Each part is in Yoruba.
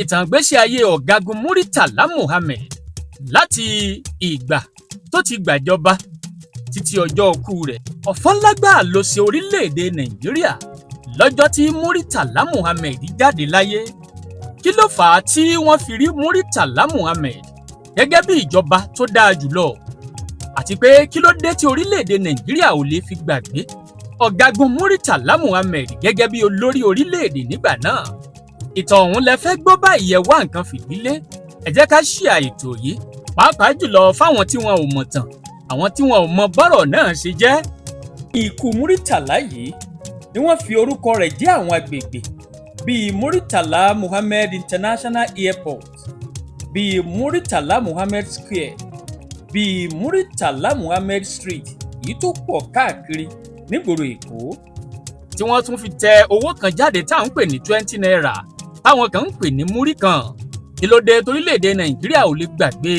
ìtàn ìgbésí ayé ọ̀gágun Muritala Muhammed láti ìgbà tó ti gbàjọba títí ọjọ́ ikú rẹ̀. Ọ̀fọ̀ ńlá gbáà ló ṣe orílẹ̀-èdè Nàìjíríà lọ́jọ́ tí Muritala Muhammed jáde láyé. Kí ló fà á tí wọ́n fi rí Muritala Muhammed gẹ́gẹ́ bí ìjọba tó dáa jùlọ? Àti pé kí ló dé tí orílẹ̀-èdè Nàìjíríà ò lè fi gbàgbé ọ̀gágun Muritala Muhammed gẹ́gẹ́ bí olórí orílẹ̀-èdè nígbà náà? Ìtàn ọ̀hún lẹ fẹ́ gbọ́ báyìí, ẹ wá nǹkan fìdílé. Ẹ jẹ́ ká ṣíà ètò yìí pàápàá jùlọ fáwọn tí wọn ò mọ̀ tàn, àwọn tí wọn ò mọ bọ́rọ̀ náà ṣe jẹ́. Iku Muritala yìí ni wọ́n fi orúkọ rẹ̀ jẹ́ àwọn agbègbè bíi Muritala Muhammed International Airport, bíi Muritala Muhammed Square, bíi Muritala Muhammed Street, èyí tó pọ̀ káàkiri nígboro Èkó. Tí wọ́n tún fi tẹ owó kan jáde tá à ń pè ní 20 naira, táwọn kan ń pè ní múrí kan. Kí ló dé torílẹ̀-èdè Nàìjíríà ò lè gbàgbé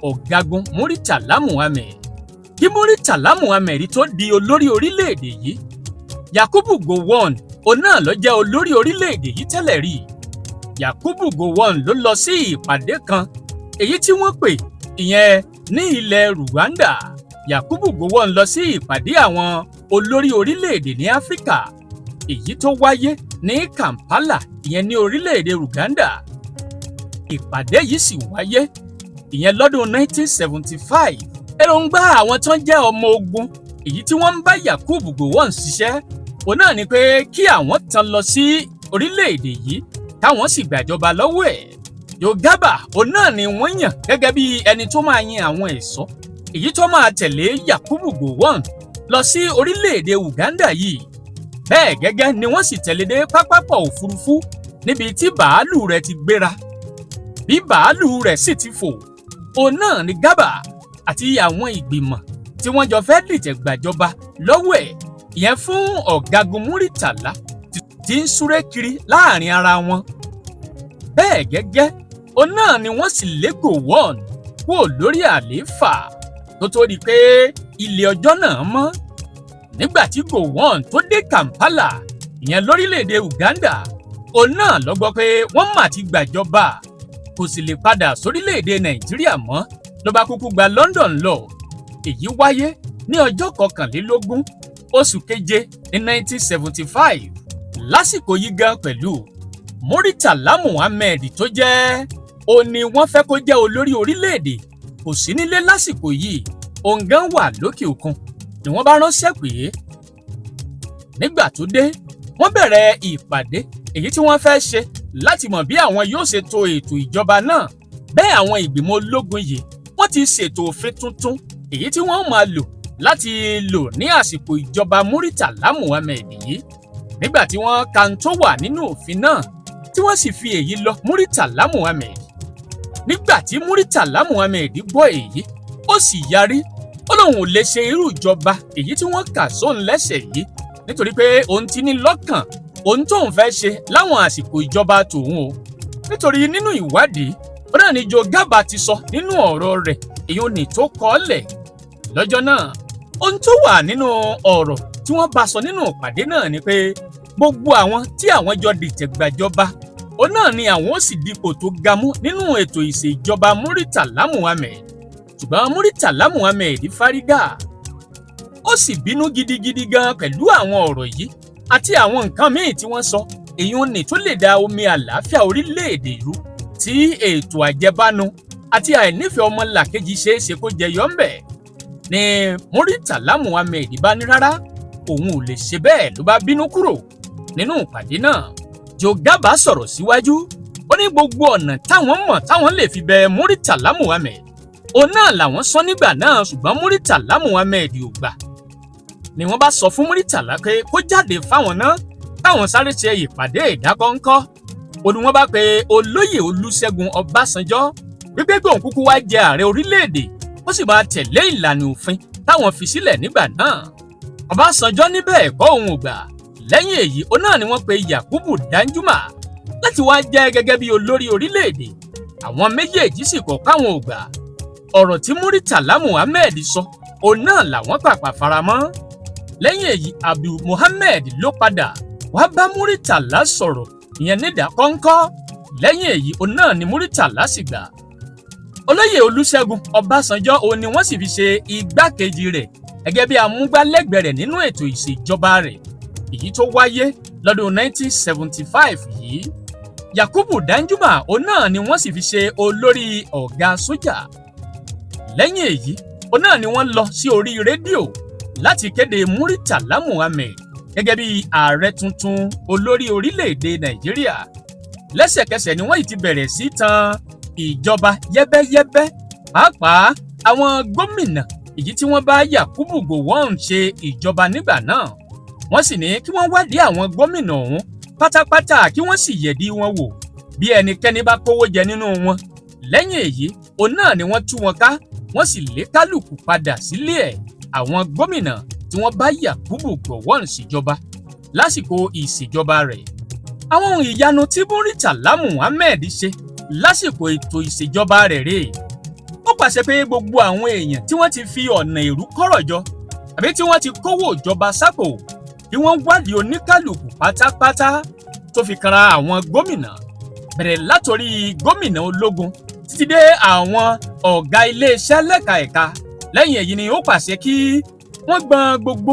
ọ̀gágun Muritala Muhammed? Kí Muritala Muhammed tó di olórí orílẹ̀-èdè yìí, Yakubu Gowon òun náà ló jẹ́ olórí orílẹ̀-èdè yìí tẹ́lẹ̀ rí. Yakubu Gowon ló lọ sí ìpàdé kan èyí tí wọ́n pè ìyẹn ní ilẹ̀ Rwanda. Yakubu Gowon lọ sí ìpàdé àwọn olórí orílẹ̀-èdè ní Áfíríkà èyí tó wáyé ní Kampala ìyẹn ní orílẹ̀-èdè Uganda. Ìpàdé yìí sì wáyé ìyẹn lọ́dún 1975. Èròǹgbà àwọn tó ń jẹ́ ọmọ ogun èyí tí wọ́n ń bá Yakubu Gowon ṣiṣẹ́ òun náà ni pé kí àwọn tán lọ sí orílẹ̀-èdè yìí káwọn sì gbàjọba lọ́wọ́ ẹ̀. Gba òun náà ni wọ́n yàn gẹ́gẹ́ bí ẹni tó máa yin àwọn ẹ̀ṣọ́ èyí tó máa tẹ̀lé Yakubu Gowon lọ sí orílẹ̀-èdè Uganda yìí. Bẹ́ẹ̀ gẹ́gẹ́ ni wọ́n sì tẹ̀lé dé pápákọ̀ òfurufú níbi tí bàálù rẹ̀ ti gbéra. Bí bàálù rẹ̀ sì ti fò, òun náà ni Gba àti àwọn ìgbìmọ̀ tí wọ́n jọ fẹ́ dìtẹ̀ gbàjọba lọ́wọ́ ẹ̀ ìyẹn fún ọ̀gágun Muritala tí ń súré kiri láàrin ara wọn. Bẹ́ẹ̀ gẹ́gẹ́ òun náà ni wọ́n sì lé Gowon kúrò lórí àlééfà tó tó di pé ilé ọjọ́ náà mọ́. Nígbà tí Gowon tó dé Kampala ìyẹn lórílẹ̀-èdè Uganda, òun náà ló gbọ́ pé wọ́n mà ti gbàjọba, kò sì lè padà sórílẹ̀-èdè Nàìjíríà mọ́, ló bá kúkú gba London lọ. Èyí wáyé ní ọjọ́ 21 oṣù keje ní 1975. Lásìkò yìí gan pẹ̀lú Muritala Muhammed tó jẹ́ ó ní wọ́n fẹ́ kó jẹ́ olórí orílẹ̀-èdè kò sí nílé lásìkò yìí, òun gan wà lókè òkun. Ni wọ́n bá ránṣẹ́ pé nígbà tó dé wọ́n bẹ̀rẹ̀ ìpàdé èyí tí wọ́n fẹ́ ṣe láti mọ̀ bí àwọn yóò ṣe tò ètò ìjọba náà. Bẹ́ẹ̀ àwọn ìgbìmọ̀ ológun yìí wọ́n ti ṣètò òfin tuntun èyí tí wọ́n máa lò láti lò ní àsìkò ìjọba Muritala Muhammed yìí. Nígbà tí wọ́n ka ń tó wà nínú òfin náà tí wọ́n sì fi èyí lọ Muritala Muhammed. Nígbà tí Muritala Muhammed gbọ́ èyí, ó sì yarí. Ó lóun ò lè ṣe irú ìjọba èyí tí wọ́n kà sóun lẹ́sẹ̀ yìí nítorí pé òun ti ní lọ́kàn òun tóun fẹ́ ṣe láwọn àsìkò ìjọba tòun o. Nítorí nínú ìwádìí ó náà ní Gba ti sọ nínú ọ̀rọ̀ rẹ̀ èyí ò ní tó kọ́lẹ̀ lọ́jọ́ náà. Ohun tó wà nínú ọ̀rọ̀ tí wọ́n bá sọ nínú ìpàdé náà ni pé gbogbo àwọn tí àwọn jọ dìtẹ̀ gbàjọba òun náà ni àwọn ó sì dipò tó ga mú nínú ètò ìṣèjọba Muritala Muhammed. Ṣùgbọ́n Muritala Muhammed fárígá, ó sì bínú gidigidi gan pẹ̀lú àwọn ọ̀rọ̀ yìí àti àwọn nǹkan míì tí wọ́n sọ èyí ò ní tó lè da omi àlàáfíà orílẹ̀-èdè rú tí ètò àjẹbánu àti àìnífẹ̀ẹ́ ọmọlàkejì ṣeéṣe kó jẹyọ ńbẹ̀. Ni Muritala Muhammed bá ní rárá òun ò lè ṣe bẹ́ẹ̀, ló bá bínú kúrò nínú ìpàdé náà. Gba sọ̀rọ̀ síwájú, ó ní gbogbo ọ̀nà táwọn mọ̀ táwọn lè fi bẹ Muritala Muhammed òun náà làwọn sọ nígbà náà, ṣùgbọ́n Muritala Muhammed ò gbà. Ni wọ́n bá sọ fún Muritala pé kó jáde fáwọn náà káwọn sáré ṣe ìpàdé ìdákọ́ńkọ́. Ó ní wọ́n bá pe olóyè Olúṣẹ́gun Ọbásanjọ́ wípé pé òun kúkú wá jẹ ààrẹ orílẹ̀-èdè ó sì máa tẹ̀lé ìlànà òfin táwọn fi sílẹ̀ nígbà náà. Ọbásanjọ́ níbẹ̀ ẹ̀kọ́ òun ò gbà. Lẹ́yìn èyí òun náà ni wọ́n pe Yakubu Danjuma láti wá jẹ́ gẹ́gẹ́ bí olórí orílẹ̀-èdè. Àwọn méjèèjì sì kọ̀ káwọn ò gbà. Ọ̀rọ̀ tí Muritala Muhammed sọ òun náà làwọn pàpà faramọ́. Lẹ́yìn èyí Abdul Muhammed ló padà wá bá Muritala sọ̀rọ̀ ìyẹn nídàkọ́ńkọ́ lẹ́yìn èyí òun náà ni Muritala sì gbà. Olóyè Olúṣẹ́gun Ọbásanjọ́ òun ni wọ́n sì fi ṣe igbákejì rẹ̀ gẹ́gẹ́ bí amúgbálẹ́gbẹ̀ẹ́ rẹ̀ nínú ètò ìṣèjọba rẹ̀ èyí tó wáyé lọ́dún 1975 yìí. Yakubu Danjuma òun náà ni wọ́n sì fi ṣe olórí ọ̀gá sójà. Lẹ́yìn èyí òun náà ni wọ́n lọ sí orí rédíò láti kéde Muritala Muhammed gẹ́gẹ́ bí ààrẹ tuntun olórí orílẹ̀-èdè Nàìjíríà. Lẹ́sẹ̀kẹsẹ̀ ni wọ́n ti bẹ̀rẹ̀ sí tan ìjọba yẹ́bẹ́yẹ́bẹ́, pàápàá àwọn gómìnà èyí tí wọ́n bá Yakubu Gowon ṣe ìjọba nígbà náà. Wọ́n sì ní kí wọ́n wádìí àwọn gómìnà ọ̀hún pátápátá kí wọ́n sì yẹ̀dí wọn wò bí ẹnikẹ́ni bá kówó jẹ nínú wọn. Lẹ́yìn èyí òun náà ni wọ́n tú wọn ká, wọ́n sì lé kálukú padà sílé ẹ̀. Àwọn gómìnà tí wọ́n bá Yakubu Gowon ṣèjọba lásìkò ìṣèjọba rẹ̀. Àwọn ohun ìyanu tí Muritala Muhammed ṣe lásìkò ètò ìṣèjọba rẹ̀ rèé. Ó pàṣẹ pé gbogbo àwọn èèyàn tí wọ́n ti fi ọ̀nà èrú kọ́rọ̀ jọ àbí tí wọ́n ti kówó ìjọba sápò kí wọ́n wádìí oníkálukú pátápátá tó fi kanra àwọn gómìnà, bẹ̀rẹ̀ látòrí gómìnà ológun títí dé àwọn ọ̀gá iléeṣẹ́ lẹ́ka-ẹ̀ka. Lẹ́yìn èyí ni ó pàṣẹ kí wọ́n gbọn gbogbo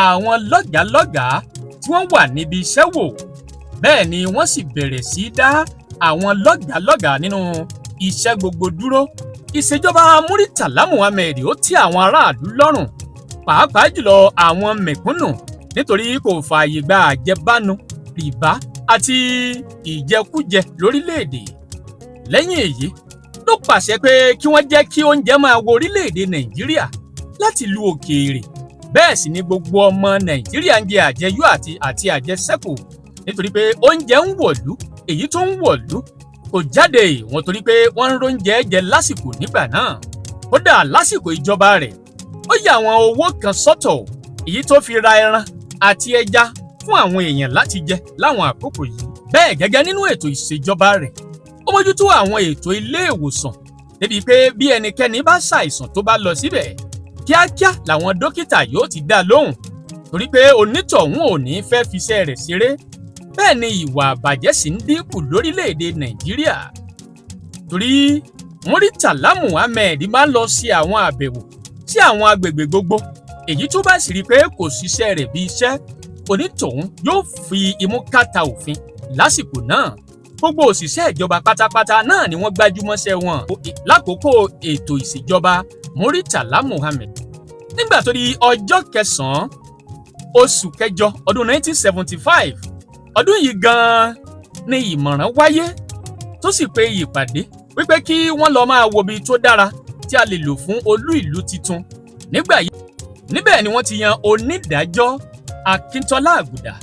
àwọn lọ́gàálọ́gàá tí wọ́n wà níbi iṣẹ́ wò. Bẹ́ẹ̀ ni wọ́n sì bẹ̀rẹ̀ sí dá àwọn lọ́gàálọ́gàá nínú iṣẹ́ gbogbo dúró. Ìṣèjọba Muritala Muhammed ó tẹ́ àwọn aráàlú lọ́rùn, pàápàá jùlọ àwọn mẹ̀kúnnù, nítorí kò fààyè gba àjẹbánu, rìbá àti ìjẹkújẹ lórílẹ̀-èdè. Lẹ́yìn èyí ló pàṣẹ pé kí wọ́n jẹ́ kí oúnjẹ máa wọ orílẹ̀-èdè Nàìjíríà láti ìlú òkèèrè. Bẹ́ẹ̀ sì ni gbogbo ọmọ Nàìjíríà ń jẹ àjẹyó àti àjẹsẹ́kù, nítorí pé oúnjẹ ń wọ̀lú, èyí tó ń wọ̀lú kò jáde wọn torí pé wọ́n ń róúnjẹ jẹ lásìkò nígbà náà. Kódà lásìkò ìjọba rẹ̀ ó yà àwọn owó kan sọ́tọ̀ èyí tó fi ra ẹran àti ẹja fún àwọn èèyàn láti jẹ láwọn àkókò yìí. Bẹ́ẹ̀ gẹ́gẹ́ nínú ètò ìṣèjọba rẹ̀ ó mójútó àwọn ètò ilé ìwòsàn débi pé bí ẹnikẹ́ni bá ṣàìsàn tó bá lọ síbẹ̀ kíákíá làwọn dókítà yóò ti dá lóhùn torí pé onítọ̀hún ò ní fẹ́ fiṣẹ́ rẹ̀ ṣeré. Bẹ́ẹ̀ ni ìwà àbàjẹ́ sì ń dínkù lórílẹ̀‐èdè Nàìjíríà torí Muritala Muhammed máa ń lọ sí àwọn àbẹ̀wò sí àwọn agbègbè gbogbo. Èyí tó bá sì rí pé kò ṣiṣẹ́ rẹ̀ bí iṣẹ́, onítọ̀hún yóò fi imú kàtà òfin lásìkò náà. Gbogbo òṣìṣẹ́ ìjọba pátápátá náà ni wọ́n gbájúmọ́ṣẹ́ wọn lákòókò ètò ìṣèjọba Muritala Muhammed. Nígbà tó di ọjọ́ kẹsàn-án oṣù kẹjọ ọdún 1975, ọdún yìí gan-an ni ìmọ̀ràn wáyé tó sì pe ìpàdé wípé kí wọ́n lọ máa wo ibi tó dára tí a lè lò fún olú ìlú tuntun. Nígbà yìí níbẹ̀ ni wọ́n ti yan onídàájọ́ Akíntọ́lá Àgùdà,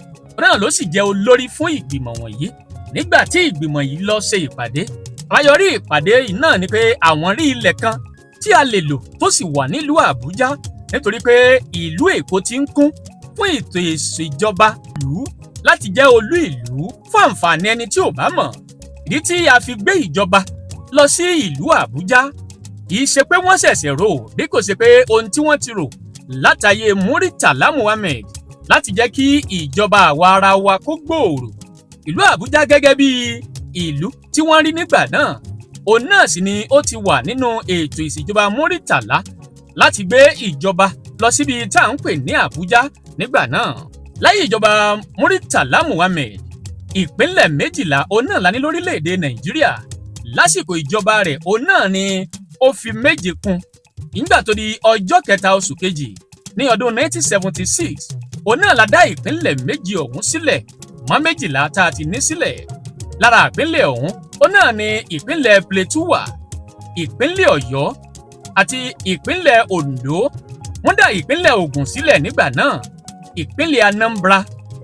náà ló sì jẹ́ olórí fún ìgbìmọ̀ wọ̀nyí. Nígbà tí ìgbìmọ̀ yìí lọ ṣe ìpàdé, àbáyọrí ìpàdé yìí náà ni pé àwọn rí ilẹ̀ kan tí a lè lò tó sì wà nílùú Àbújá nítorí pé ìlú Èkó ti ń kún fún ètò ìṣèjọba ìlú láti jẹ́ olú ìlú fún àǹfààní ẹni tí ò bá mọ̀. Ìdí tí a fi gbé ìjọba lọ sí ìlú Àbújá kì í ṣe pé wọ́n ṣẹ̀ṣẹ̀ rò bí kò ṣe pé ohun tí wọ́n ti rò látàyè Muritala Muhammed láti jẹ́ kí ìjọba àwa ara wa kó gbòòrò. Ìlú Àbújá gẹ́gẹ́ bí ìlú tí wọ́n rí nígbà náà, òun náà sì ni ó ti wà nínú ètò ìṣèjọba Muritala láti gbé ìjọba lọ síbi tá à ń pè ní Àbújá nígbà náà. Láyé ìjọba Muritala Muhammed, ìpínlẹ̀ 12 òun náà la ní lórílẹ̀‐èdè Nàìjíríà. Lásìkò ìjọba rẹ̀ òun náà ni ó fi 7 kún. Nígbà tó di ọjọ́ kẹta oṣù kejì ní ọdún 1976, òun náà la dá ìpínlẹ̀ 2 ọ̀hún sílẹ̀ mọ́ 12 tá a ti ní sílẹ̀. Lára ìpínlẹ̀ ọ̀hún òun náà ni ìpínlẹ̀ Plateau wà, ìpínlẹ̀ Ọ̀yọ́ àti ìpínlẹ̀ Ondo. Wọ́n dá ìpínlẹ̀ Ògùn sílẹ̀ nígbà náà, ìpínlẹ̀ Anambra,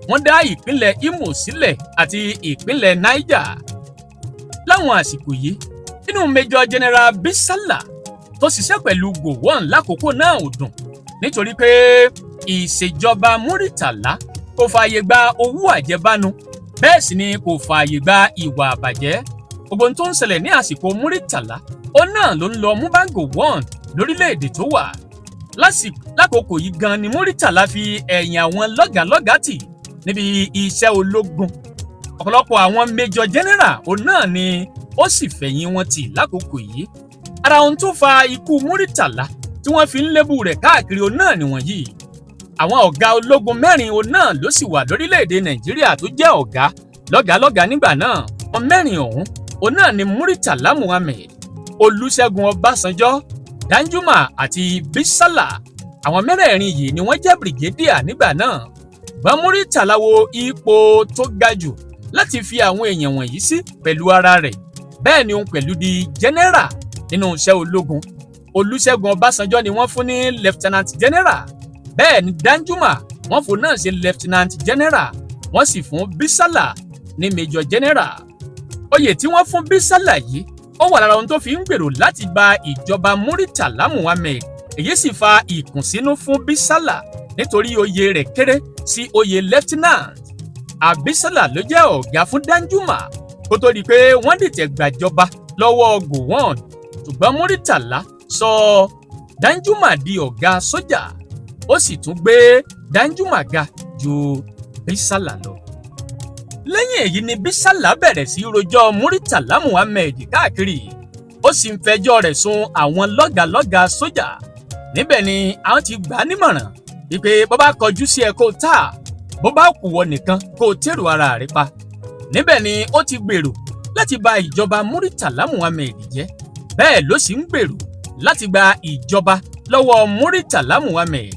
wọ́n dá ìpínlẹ̀ Imo sílẹ̀ àti ìpínlẹ̀ Niger. Láwọn àsìkò yìí inú Major General Bisala tó ṣiṣẹ́ pẹ̀lú Gowon lákòókò náà ò dùn nítorí pé ìṣèjọba Muritala kò fààyè gba owó àjẹbánu, bẹ́ẹ̀ sì ni kò fààyè gba ìwà àbàjẹ́. Gbogbo ohun tó ń ṣẹlẹ̀ ní àsìkò Muritala òun náà ló ń lọ mú bá Gowon lórílẹ̀‐èdè tó wà. Lákòókò yìí gan ni Muritala fi ẹ̀yìn àwọn lọ́gàálọ́gàá tì níbi iṣẹ́ ológun. ọ̀pọ̀lọpọ̀ àwọn major general òun náà ni ó sì fẹ̀yìn wọn tì lákòókò yìí. Ara ohun tó fa ikú Muritala tí wọ́n fi ń lébù rẹ̀ káàkiri òun náà nìwọ̀nyí. Àwọn ọ̀gá ológun 4 òun náà ló sì wà lórílẹ̀‐èdè Nàìjíríà tó jẹ́ ọ̀gá lọ́gàálọ́gàá nígbà náà. Àwọn 4 ọ̀hún òun náà ni Muritala Muhammed, Olúṣẹ́gun Ọbásanjọ́, Danjuma àti Bisala. Àwọn 4 yìí ni wọ́n jẹ́ brigadier nígbà náà. Gba Muritala wo ipò tó ga jù láti fi àwọn èèyàn wọ̀nyí sí pẹ̀lú ara rẹ̀. Bẹ́ẹ̀ ni òun pẹ̀lú di general nínú iṣẹ́ ológun. Olúṣẹ́gun Ọbásanjọ́ ni wọ́n fún ní lieutenant general. Bẹ́ẹ̀ ni Danjuma wọ́n fún náà ṣe lieutenant general. Wọ́n sì fún Bisala ní major general. Oyè tí wọ́n fún Bisala yìí ó wà lára ohun tó fi ń gbèrò láti gba ìjọba Muritala Muhammed. Èyí sì fa ìkùnsínú fún Bisala nítorí oyè rẹ̀ kéré sí oyè lieutenant. Bisala ló jẹ́ ọ̀gá fún Danjuma kó tó di pé wọ́n dìtẹ̀ gbàjọba lọ́wọ́ Gowon. Ṣùgbọ́n Muritala sọ Danjuma di ọ̀gá sójà, ó sì tún gbé Danjuma ga ju Bisala lọ. Lẹ́yìn èyí ni Bisala bẹ̀rẹ̀ sí rojọ́ Muritala Muhammed káàkiri, ó sì ń fẹjọ́ rẹ̀ sùn àwọn lọ́gàálọ́gàá sójà. Níbẹ̀ ni àwọn ti gbà á nímọ̀ràn wípé bó bá kọjú sí ẹ kó tà, bó bá kù wọ nìkan kó tèrò ara rẹ̀ pa. Níbẹ̀ ni ó ti gbèrò láti ba ìjọba Muritala Muhammed jẹ́. Bẹ́ẹ̀ ló sì ń gbèrò láti gba ìjọba lọ́wọ́ Muritala Muhammed.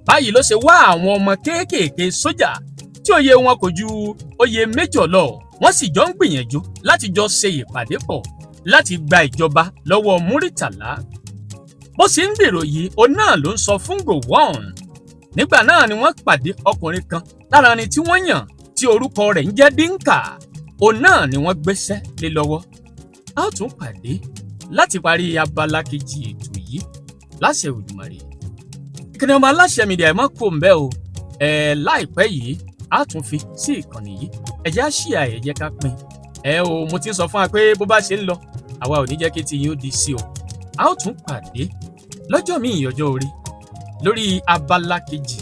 Báyìí ló ṣe wá àwọn ọmọ kéékèèké sójà tí oyè wọn kò ju oyè major lọ. Wọ́n sì jọ ń gbìyànjú láti jọ ṣe ìpàdé pọ̀ láti gba ìjọba lọ́wọ́ Muritala. Bó sì ń gbèrò yìí, òun náà ló ń sọ fún Gowon. Nígbà náà ni wọ́n pàdé ọkùnrin kan lára ni tí wọ́n yàn tí orúkọ rẹ̀ ń jẹ́ Dinka. Òun náà ni wọ́n gbéṣẹ́ lé lọ́wọ́. A ó tún pàdé láti parí abala kejì ètò yìí láṣẹ Olódùmarè. Ìkànnì Ọmọ Aláṣẹ Media ẹ má kó ń bẹ́ o. Láìpẹ́ yìí a tún fi sí ìkànnì yìí. Ẹ jẹ́ á share, ẹ jẹ́ ká pín. Mo ti ń sọ fún wa pé bó bá ṣe ń lọ àwa ò ní jẹ́ kí tí yín ó di sí o. A ó tún pàdé lọ́jọ́ míì ọjọ́ orí lórí abala kejì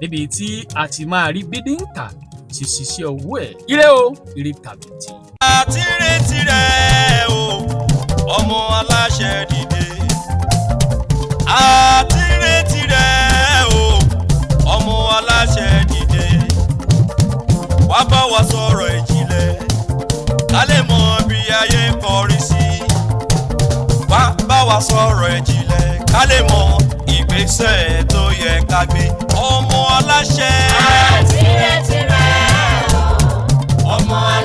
níbi tí a ti máa rí bí Dinka ti ṣiṣẹ́ owó ẹ̀. Ire o, ire kàbìtì. Àtìrètí rẹ̀ o, ọmọ aláṣẹ dìde. Àtìrètí rẹ̀ o, ọmọ aláṣẹ dìde. Wá bá wa sọ̀rọ̀ ìjìnlẹ̀, ká lè mọ bí ayé ń kọrí sí. Wá bá wa sọ̀rọ̀ ìjìnlẹ̀, ká lè mọ ìgbésẹ̀ tó yẹ ká gbé. Ọmọ aláṣẹ. Àtìrètí rẹ̀ o, ọmọ aláṣẹ.